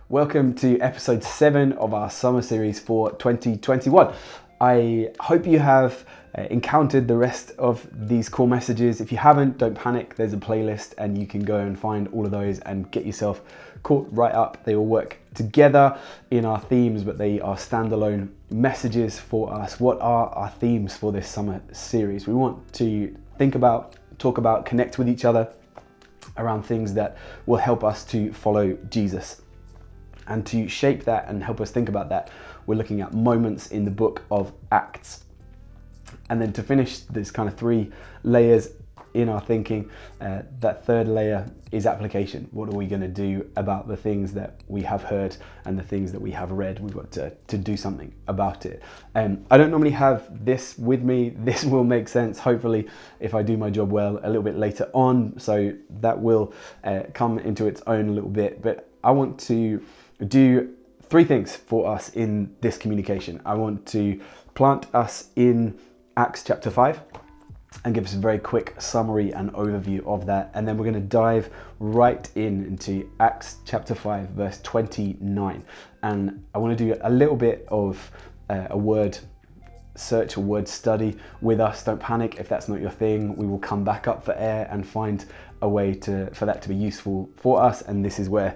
Welcome to episode 7 of our summer series for 2021. I hope you have encountered the rest of these core messages. If you haven't, don't panic. There's a playlist and you can go and find all of those and get yourself caught right up. They all work together in our themes, but they are standalone messages for us. What are our themes for this summer series? We want to think about, talk about, connect with each other around things that will help us to follow Jesus. And to shape that and help us think about that, we're looking at moments in the book of Acts. And then to finish this kind of 3 layers in our thinking, that third layer is application. What are we going to do about the things that we have heard and the things that we have read? We've got to do something about it. I don't normally have this with me. This will make sense, hopefully, if I do my job well a little bit later on. So that will come into its own a little bit. But I want to do 3 things for us in this communication. I want to plant us in Acts chapter 5 and give us a very quick summary and overview of that. And then we're going to dive right into Acts chapter 5, verse 29. And I want to do a little bit of a word search, a word study with us. Don't panic if that's not your thing. We will come back up for air and find a way for that to be useful for us. And this is where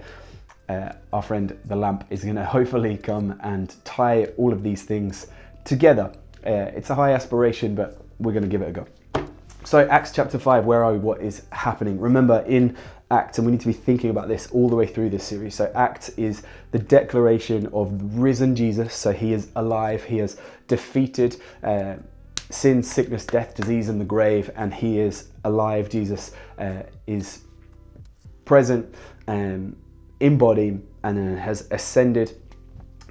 our friend the lamp is going to hopefully come and tie all of these things together. It's a high aspiration, but we're going to give it a go. So Acts chapter 5, where are we? What is happening? Remember, in Acts, and we need to be thinking about this all the way through this series. So Acts is the declaration of risen Jesus. So he is alive. He has defeated sin, sickness, death, disease, and the grave, and he is alive. Jesus is present in body and has ascended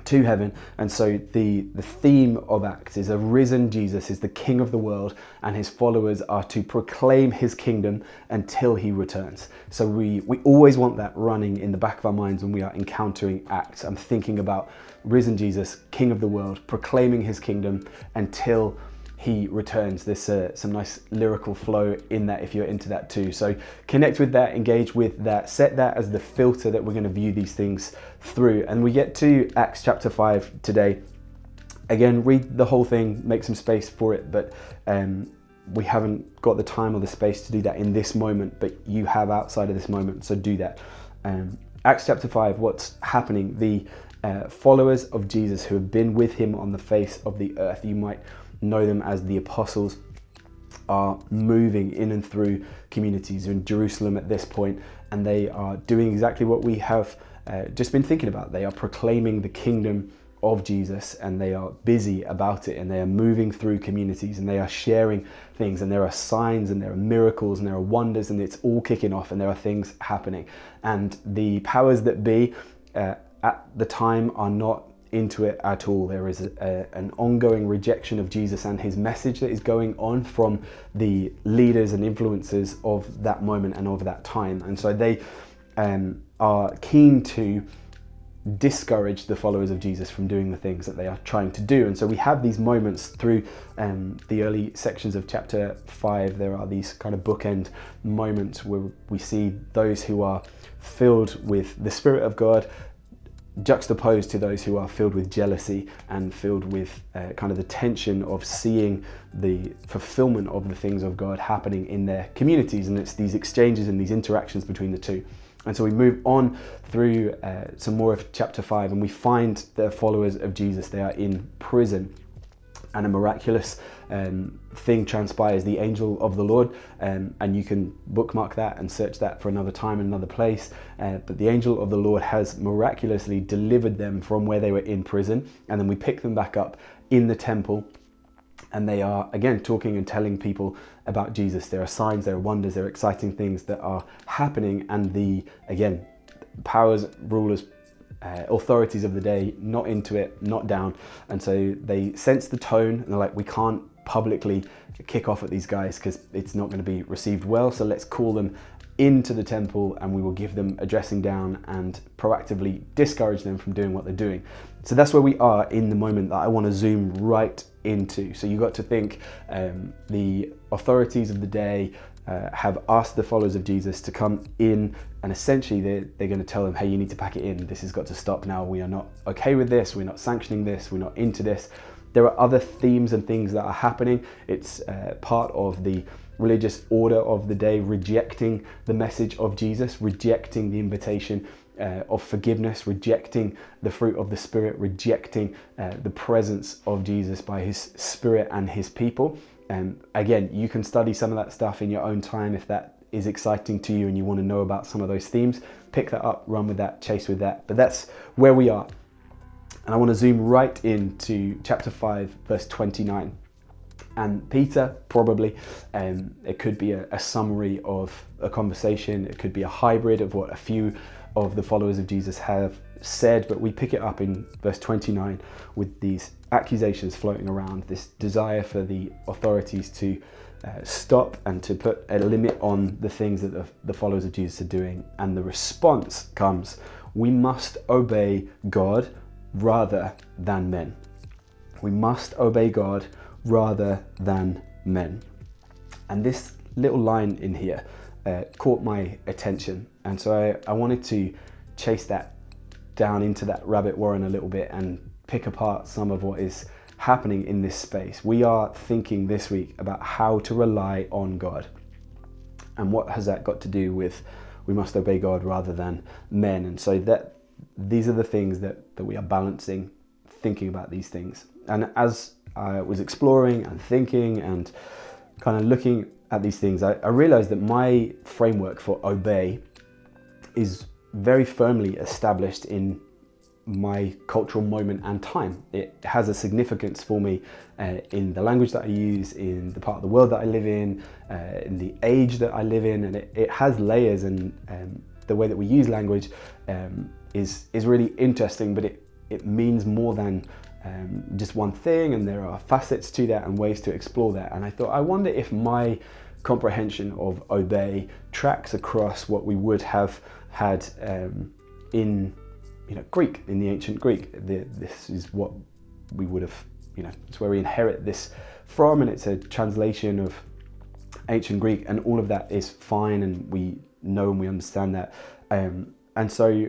to heaven. And so the theme of Acts is a risen Jesus is the King of the world, and his followers are to proclaim his kingdom until he returns. So we always want that running in the back of our minds when we are encountering Acts. I'm thinking about risen Jesus, King of the world, proclaiming his kingdom until he returns. There's some nice lyrical flow in that if you're into that too. So connect with that, engage with that, set that as the filter that we're going to view these things through. And we get to Acts chapter 5 today. Again, read the whole thing, make some space for it, but we haven't got the time or the space to do that in this moment, but you have outside of this moment, so do that. Acts chapter 5, what's happening? The followers of Jesus who have been with him on the face of the earth, you might know them as the apostles, are moving in and through communities in Jerusalem at this point, and they are doing exactly what we have just been thinking about. They are proclaiming the kingdom of Jesus, and they are busy about it, and they are moving through communities, and they are sharing things, and there are signs, and there are miracles, and there are wonders, and it's all kicking off, and there are things happening. And the powers that be at the time are not into it at all. There is an ongoing rejection of Jesus and his message that is going on from the leaders and influencers of that moment and of that time. And so they are keen to discourage the followers of Jesus from doing the things that they are trying to do. And so we have these moments through the early sections of chapter 5. There are these kind of bookend moments where we see those who are filled with the Spirit of God juxtaposed to those who are filled with jealousy and filled with kind of the tension of seeing the fulfillment of the things of God happening in their communities. And it's these exchanges and these interactions between the two. And so we move on through some more of chapter 5, and we find the followers of Jesus. They are in prison, and a miraculous thing transpires. The angel of the Lord, and you can bookmark that and search that for another time and another place, but the angel of the Lord has miraculously delivered them from where they were in prison, and then we pick them back up in the temple, and they are again talking and telling people about Jesus. There are signs, there are wonders, there are exciting things that are happening, and the powers, rulers, authorities of the day, not into it, not down. And so they sense the tone, and they're like, we can't publicly kick off at these guys because it's not going to be received well, so let's call them into the temple, and we will give them a dressing down and proactively discourage them from doing what they're doing. So that's where we are in the moment that I want to zoom right into. So you got to think the authorities of the day have asked the followers of Jesus to come in, and essentially they're going to tell them, hey, you need to pack it in. This has got to stop now. We are not okay with this. We're not sanctioning this. We're not into this. There are other themes and things that are happening. It's part of the religious order of the day, rejecting the message of Jesus, rejecting the invitation of forgiveness, rejecting the fruit of the Spirit, rejecting the presence of Jesus by his Spirit and his people. Again, you can study some of that stuff in your own time if that is exciting to you and you want to know about some of those themes. Pick that up, run with that, chase with that. But that's where we are. And I want to zoom right into chapter 5, verse 29. And Peter, probably, it could be a summary of a conversation. It could be a hybrid of what a few of the followers of Jesus have said. But we pick it up in verse 29 with these accusations floating around, this desire for the authorities to stop and to put a limit on the things that the followers of Jesus are doing. And the response comes, we must obey God rather than men. We must obey God rather than men. And this little line in here caught my attention, and so I wanted to chase that down into that rabbit warren a little bit and pick apart some of what is happening in this space. We are thinking this week about how to rely on God, and what has that got to do with we must obey God rather than men. And so that these are the things that we are balancing, thinking about these things. And as I was exploring and thinking and kind of looking at these things, I realized that my framework for obey is very firmly established in my cultural moment and time. It has a significance for me in the language that I use, in the part of the world that I live in the age that I live in, and it has layers, and the way that we use language is really interesting, but it means more than just one thing, and there are facets to that and ways to explore that. And I thought, I wonder if my comprehension of obey tracks across what we would have had in Greek, in the ancient Greek. This is what we would have, it's where we inherit this from, and it's a translation of ancient Greek, and all of that is fine, and we know and we understand that. And so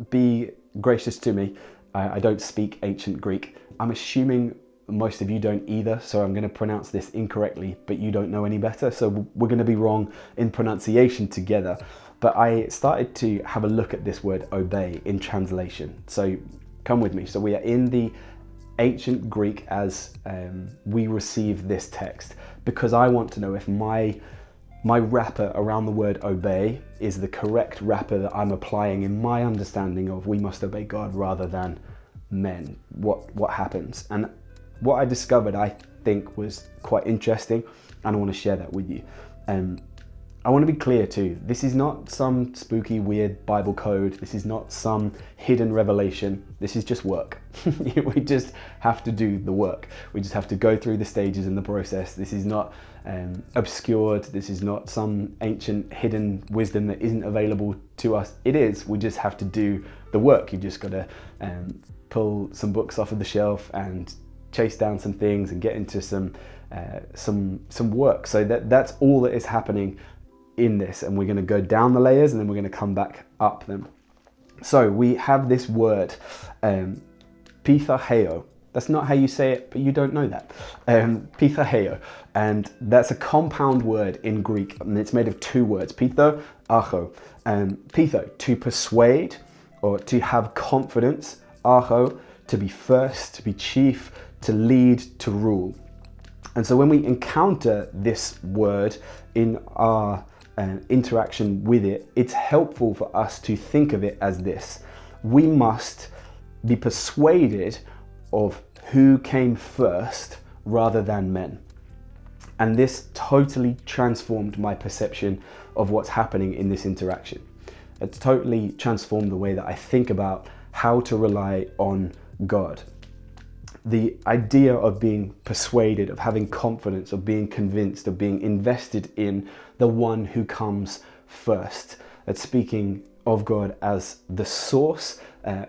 be gracious to me. I don't speak ancient Greek. I'm assuming most of you don't either, so I'm going to pronounce this incorrectly, but you don't know any better, so we're going to be wrong in pronunciation together. But I started to have a look at this word obey in translation. So come with me. So we are in the ancient Greek as we receive this text, because I want to know if my wrapper around the word obey is the correct wrapper that I'm applying in my understanding of we must obey God rather than men. What happens? And what I discovered, I think, was quite interesting, and I want to share that with you. I want to be clear too, this is not some spooky, weird Bible code. This is not some hidden revelation. This is just work. We just have to do the work. We just have to go through the stages in the process. This is not obscured. This is not some ancient hidden wisdom that isn't available to us. It is. We just have to do the work. You just got to pull some books off of the shelf and chase down some things and get into some work. So that's all that is happening in this, and we're going to go down the layers and then we're going to come back up them. So we have this word, pithaheo. That's not how you say it, but you don't know that. Pithaheo, and that's a compound word in Greek, and it's made of two words, pitho, archo. Pitho, to persuade or to have confidence, archo, to be first, to be chief, to lead, to rule. And so when we encounter this word in our interaction with it, it's helpful for us to think of it as this. We must be persuaded of who came first rather than men. And this totally transformed my perception of what's happening in this interaction. It's totally transformed the way that I think about how to rely on God. The idea of being persuaded, of having confidence, of being convinced, of being invested in the one who comes first. That's speaking of God as the source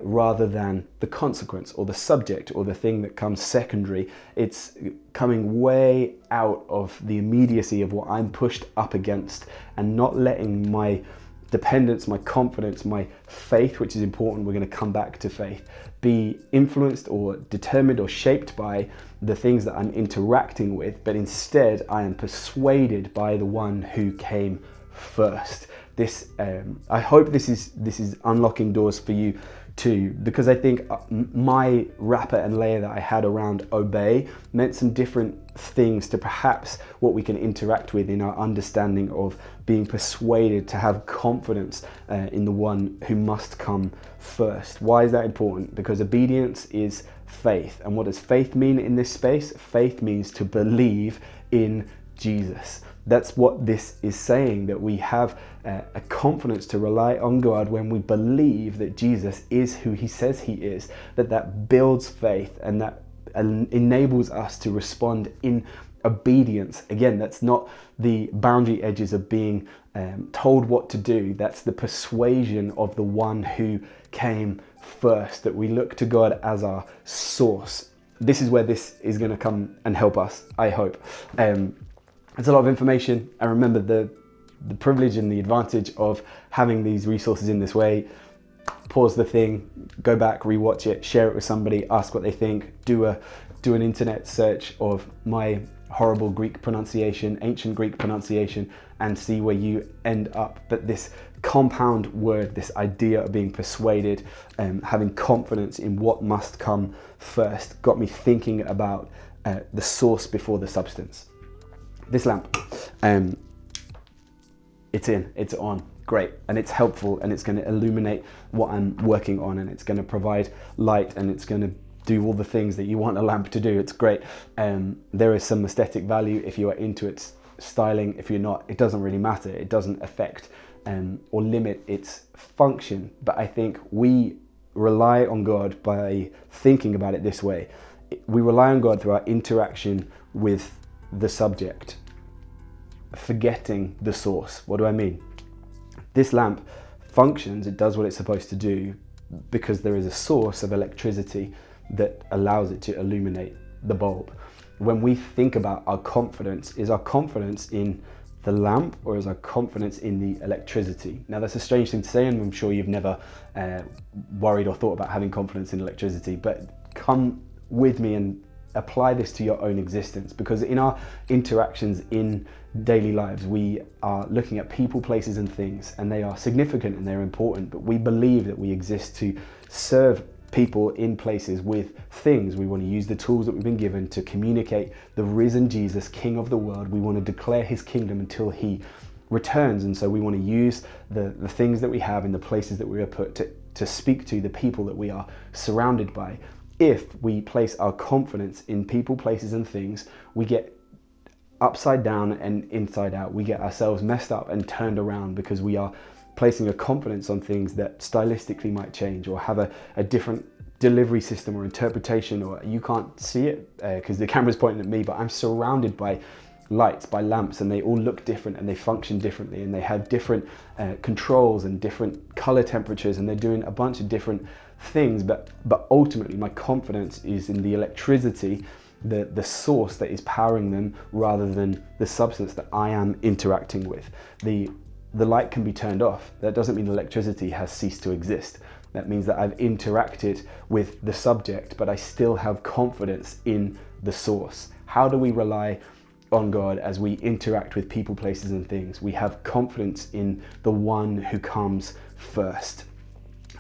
rather than the consequence or the subject or the thing that comes secondary. It's coming way out of the immediacy of what I'm pushed up against and not letting my dependence, my confidence, my faith, which is important, we're going to come back to faith, be influenced or determined or shaped by the things that I'm interacting with, but instead I am persuaded by the one who came first. This, I hope this is unlocking doors for you too, because I think my wrapper and layer that I had around obey meant some different things to perhaps what we can interact with in our understanding of being persuaded to have confidence in the one who must come first. Why is that important? Because obedience is faith. And what does faith mean in this space? Faith means to believe in Jesus. That's what this is saying, that we have a confidence to rely on God when we believe that Jesus is who he says he is, that builds faith and that enables us to respond in obedience. Again, that's not the boundary edges of being told what to do. That's the persuasion of the one who came first, that we look to God as our source. This is where this is going to come and help us, I hope. It's a lot of information, and remember the privilege and the advantage of having these resources in this way. Pause the thing, go back, rewatch it, share it with somebody, ask what they think, do an internet search of my horrible Greek pronunciation, ancient Greek pronunciation, and see where you end up. But this compound word, this idea of being persuaded, having confidence in what must come first, got me thinking about the source before the substance. This lamp, it's on, great, and it's helpful, and it's going to illuminate what I'm working on, and it's going to provide light, and it's going to do all the things that you want a lamp to do. It's great. There is some aesthetic value if you are into its styling. If you're not, it doesn't really matter. It doesn't affect or limit its function. But I think we rely on God by thinking about it this way. We rely on God through our interaction with the subject, forgetting the source. What do I mean? This lamp functions, it does what it's supposed to do because there is a source of electricity that allows it to illuminate the bulb. When we think about our confidence, is our confidence in the lamp or is our confidence in the electricity? Now that's a strange thing to say, and I'm sure you've never worried or thought about having confidence in electricity, but come with me and apply this to your own existence, because in our interactions in daily lives, we are looking at people, places and things, and they are significant and they're important, but we believe that we exist to serve people in places with things. We want to use the tools that we've been given to communicate the risen Jesus, King of the world. We want to declare his kingdom until he returns, and so we want to use the things that we have in the places that we are put to speak to the people that we are surrounded by. If we place our confidence in people, places and things, we get upside down and inside out. We get ourselves messed up and turned around because we are placing a confidence on things that stylistically might change or have a different delivery system or interpretation, or you can't see it because the camera's pointing at me, but I'm surrounded by lights, by lamps, and they all look different and they function differently and they have different controls and different color temperatures, and they're doing a bunch of different things, but ultimately my confidence is in the electricity, the source that is powering them, rather than the substance that I am interacting with. The light can be turned off. That doesn't mean electricity has ceased to exist. That means that I've interacted with the subject, but I still have confidence in the source. How do we rely on God as we interact with people, places and things? We have confidence in the one who comes first.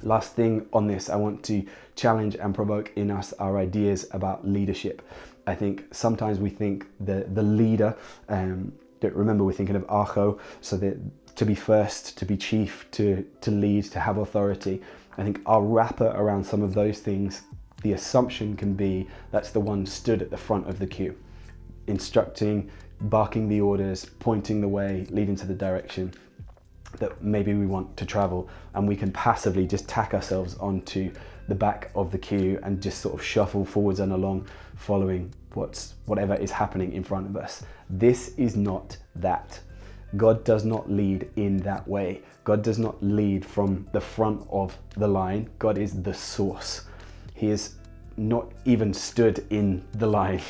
Last thing on this, I want to challenge and provoke in us our ideas about leadership. I think sometimes we think the leader, remember we're thinking of archo, so that to be first, to be chief, to lead, to have authority. I think our wrapper around some of those things, the assumption can be that's the one stood at the front of the queue, instructing, barking the orders, pointing the way, leading to the direction that maybe we want to travel, and we can passively just tack ourselves onto the back of the queue and just sort of shuffle forwards and along, following whatever is happening in front of us. This is not that. God does not lead in that way. God does not lead from the front of the line. God is the source. He is not even stood in the line.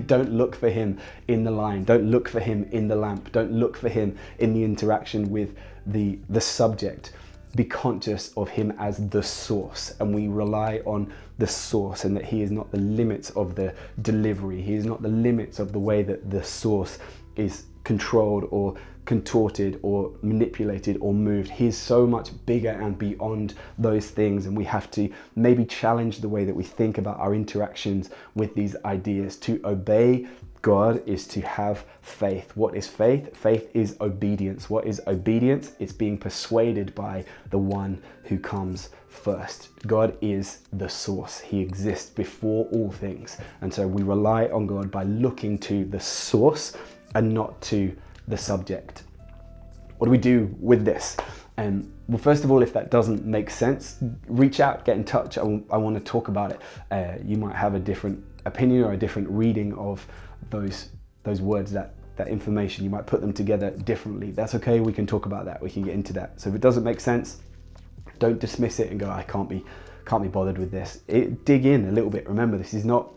Don't look for him in the line. Don't look for him in the lamp. Don't look for him in the interaction with the subject. Be conscious of him as the source, and we rely on the source, and that he is not the limits of the delivery. He is not the limits of the way that the source is controlled or contorted or manipulated or moved. He is so much bigger and beyond those things, and we have to maybe challenge the way that we think about our interactions with these ideas. To obey God is to have faith. What is faith? Faith is obedience. What is obedience? It's being persuaded by the one who comes first. God is the source. He exists before all things. And so we rely on God by looking to the source and not to the subject. What do we do with this? Well, first of all, if that doesn't make sense, reach out, get in touch. I want to talk about it. You might have a different opinion or a different reading of those words, that information. You might put them together differently. That's okay. We can talk about that. We can get into that. So if it doesn't make sense, don't dismiss it and go, I can't be bothered with this. Dig in a little bit. Remember, this is not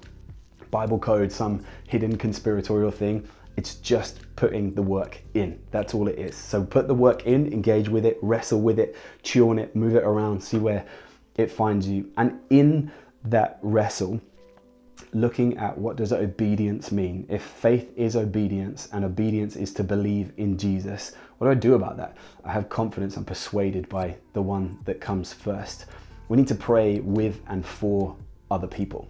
Bible code, some hidden conspiratorial thing. It's just putting the work in. That's all it is. So put the work in, engage with it, wrestle with it, chew on it, move it around, see where it finds you. And in that wrestle, looking at what does obedience mean? If faith is obedience and obedience is to believe in Jesus, what do I do about that? I have confidence. I'm persuaded by the one that comes first. We need to pray with and for other people.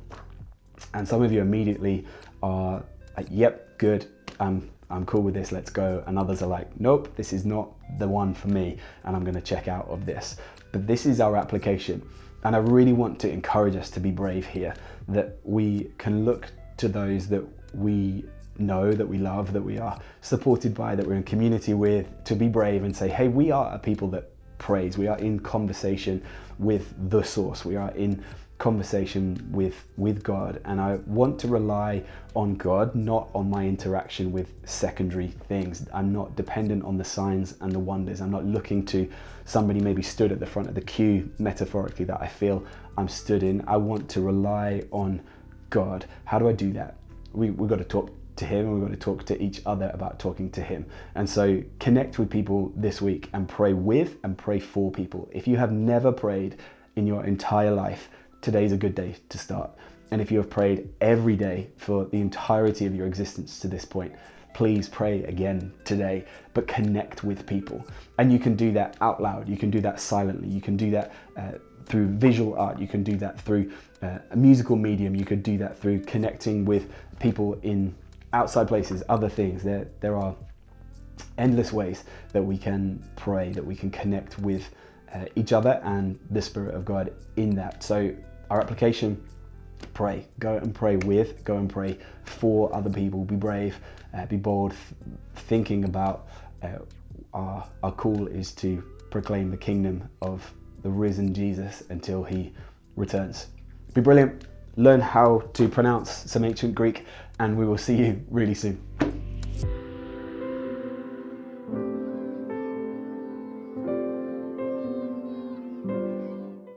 And some of you immediately are like, yep, good. I'm cool with this, let's go. And others are like, nope, this is not the one for me, and I'm going to check out of this. But this is our application. And I really want to encourage us to be brave here, that we can look to those that we know, that we love, that we are supported by, that we're in community with, to be brave and say, hey, we are a people that praise. We are in conversation with the source. We are in conversation with God, and I want to rely on God, not on my interaction with secondary things. I'm not dependent on the signs and the wonders. I'm not looking to somebody maybe stood at the front of the queue, metaphorically, that I feel I'm stood in. I want to rely on God. How do I do that? We've got to talk to him, and we've got to talk to each other about talking to him. And so connect with people this week and pray with and pray for people. If you have never prayed in your entire life, today's a good day to start. And if you have prayed every day for the entirety of your existence to this point, please pray again today, but connect with people. And you can do that out loud. You can do that silently. You can do that through visual art. You can do that through a musical medium. You could do that through connecting with people in outside places, other things. There are endless ways that we can pray, that we can connect with each other and the Spirit of God in that. So our application, pray. Go and pray with, go and pray for other people. Be brave, be bold, thinking about our call is to proclaim the kingdom of the risen Jesus until he returns. Be brilliant. Learn how to pronounce some ancient Greek, and we will see you really soon.